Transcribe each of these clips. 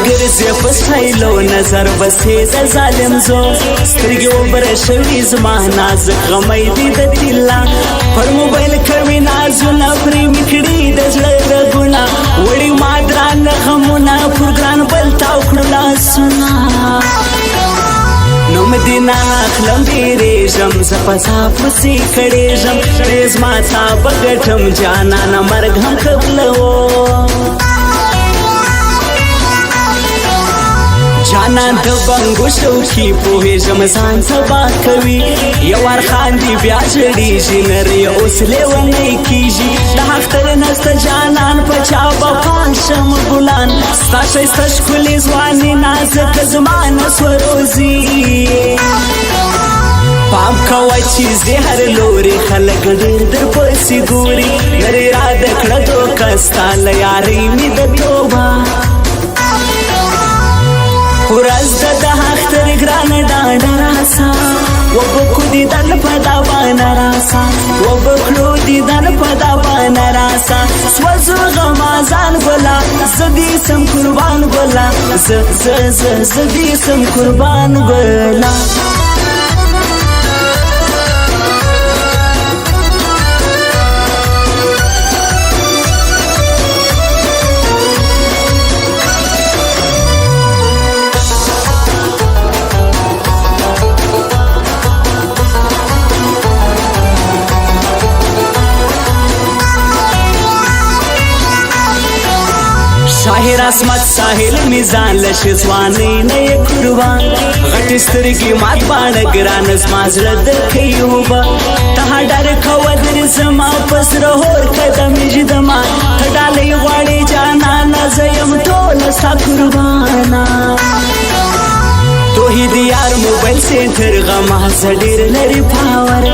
ګرځې په سایلو نظر بسې د ظالم زو سترګې وبره شوي زما نازک غمی دي د طلا پر موبایل کوي نازونه پرې مې کړي د زړه رګونه وړي ما درانه غمونه پر ګران بل تاو کړو لاسونه نوم دې نه اخلم ډېرېږم زه په ځا پسې کړېږم پرې زما تا به ګټم جانانه مرګ هم قبلوو جانان د بنګو شوقي پوهېږم ځان سبا کوي یو وار خاندي بیا ژړېږي نرۍ اوس لیونی کېږي د اختر نسته جانان په چا به پاشم ګلان ستا ښایسته ښکلې ځوانې نازکه زما نسوه روزي پام کوه چې زه هر لورې خلک ډېر در پسې ګوري لرې را د کړه دوکه ستا له یارۍ مې د توبه ورځ د اختر ګرانه ډاډه راسه وبکو دیدن په دا بانه راسه وبکړو دیدن په دا بانه راسه سوځو غمازان ګله زه دې سم قربان ګله زه دې سم قربان ګله شاهر اسمت ساحل میزان لش ځوانۍ نه یې قربان غټې سترګې مات باڼه ګران زما زړه درکوي اوبه ته ډر کوه در زما په زړه هور قدم ږدمه ته ډالۍ غواړې جانانه زه یم ټوله ستا قربانه توحید یار موبایل سینټر غمه زه ډېر لرې پاور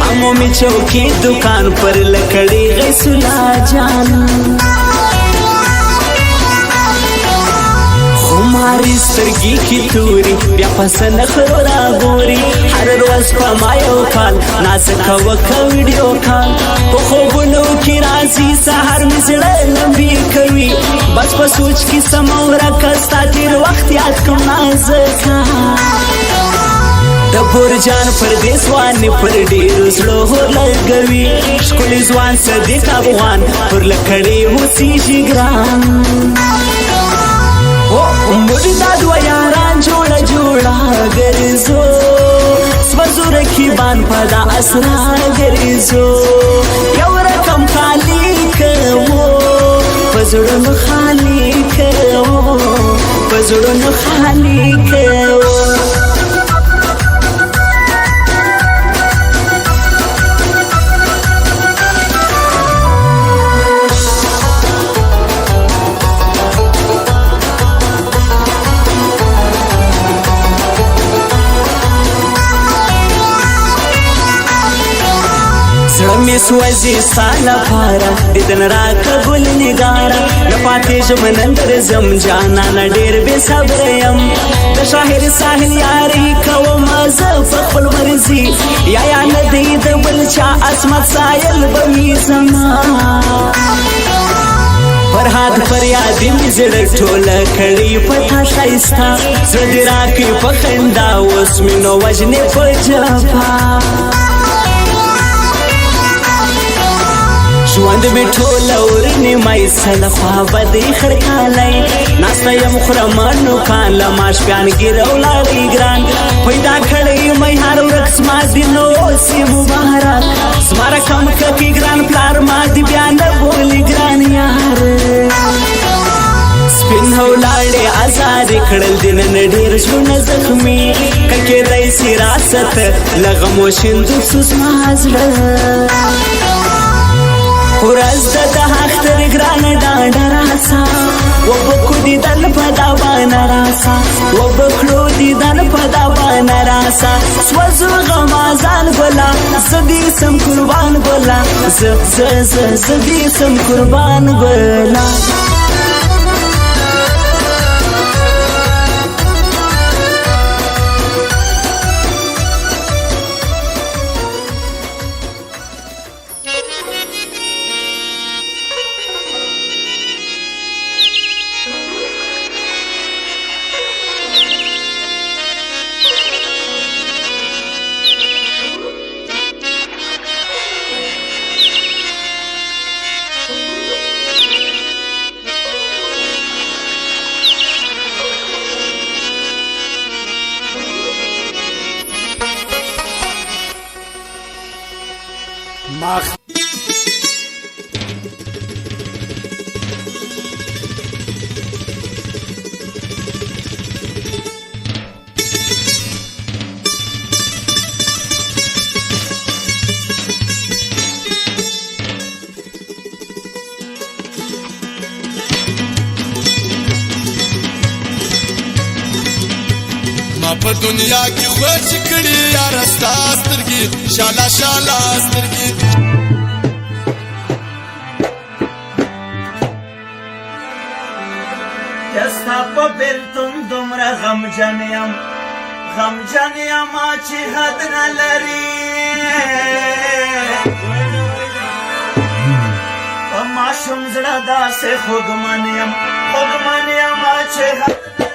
عمومي چوکي دکان پر لکړې غیسولا جان خماري سترګې کې توري بیا پسه نخرو راګوري هر ورځ په ما یو کال نازکه وکړه ویډیو کال په خوبونو کې راځي سهار مې زړه لمبې کوي بس په سوچ کې سمه ورکه ستا تېر وخت یاد کړم نازکه د پورجان پردیس وانې پر ډېرو زړه لګوي ښکلي ځوان صدیق افغان پر لکړې اوسېږي ګران موږ دا دوه یاران جوړه ګرځو سوځو رقیبان په دا اسرا ګرځو یو رقم خالي کوو په زړونو خالي کوو په زړونو خالي کوو زړه مې سوځي ستا لپاره دیدن راکړه ګل نګاره نه پاتېږم نن درځم جانانه ډېر بې صبره یم د شاهر ساحل یاري کومه زه په خپل مرضي یا نه دی د بل چا عصمت سایل به وي زما فرهاد فریادي مې زړه ټوله کړي په تا ښایسته زړه دې راکړي په خندا اوس مې نو وژنې په جفا ژوند مې ټوله ورنیمای سله خوا به دې خړکالی ناسته یم خورم نوکان له ماشپیان ګیر او لاړې ګران پیدا کړی مې هر ورځ زما دې نو اوسې مبارک زما رقم ککې ګران پلار ما دې بیا نه بولي ګران یار سپین هولاړې ازادې کړل دې نن ډېر ژوند زخمي که کېدی سي راست له غمو شیندو سو زما زړه ورځ د اختر ګران ډاډه راسا وبکو دیدن په دا باندې راسا وبکړو دیدن په دا باندې راسا سوزو غمازان بلا زدي سم قربان بلا زدي سم قربان بلا په دنیا کې وچ کړي یار ستا سترګې شالا شالا سترګې دستا په بیلتون دومره غمجن یم چې حد نه لري په ماشوم زړه داسې خوږمن یم چې حد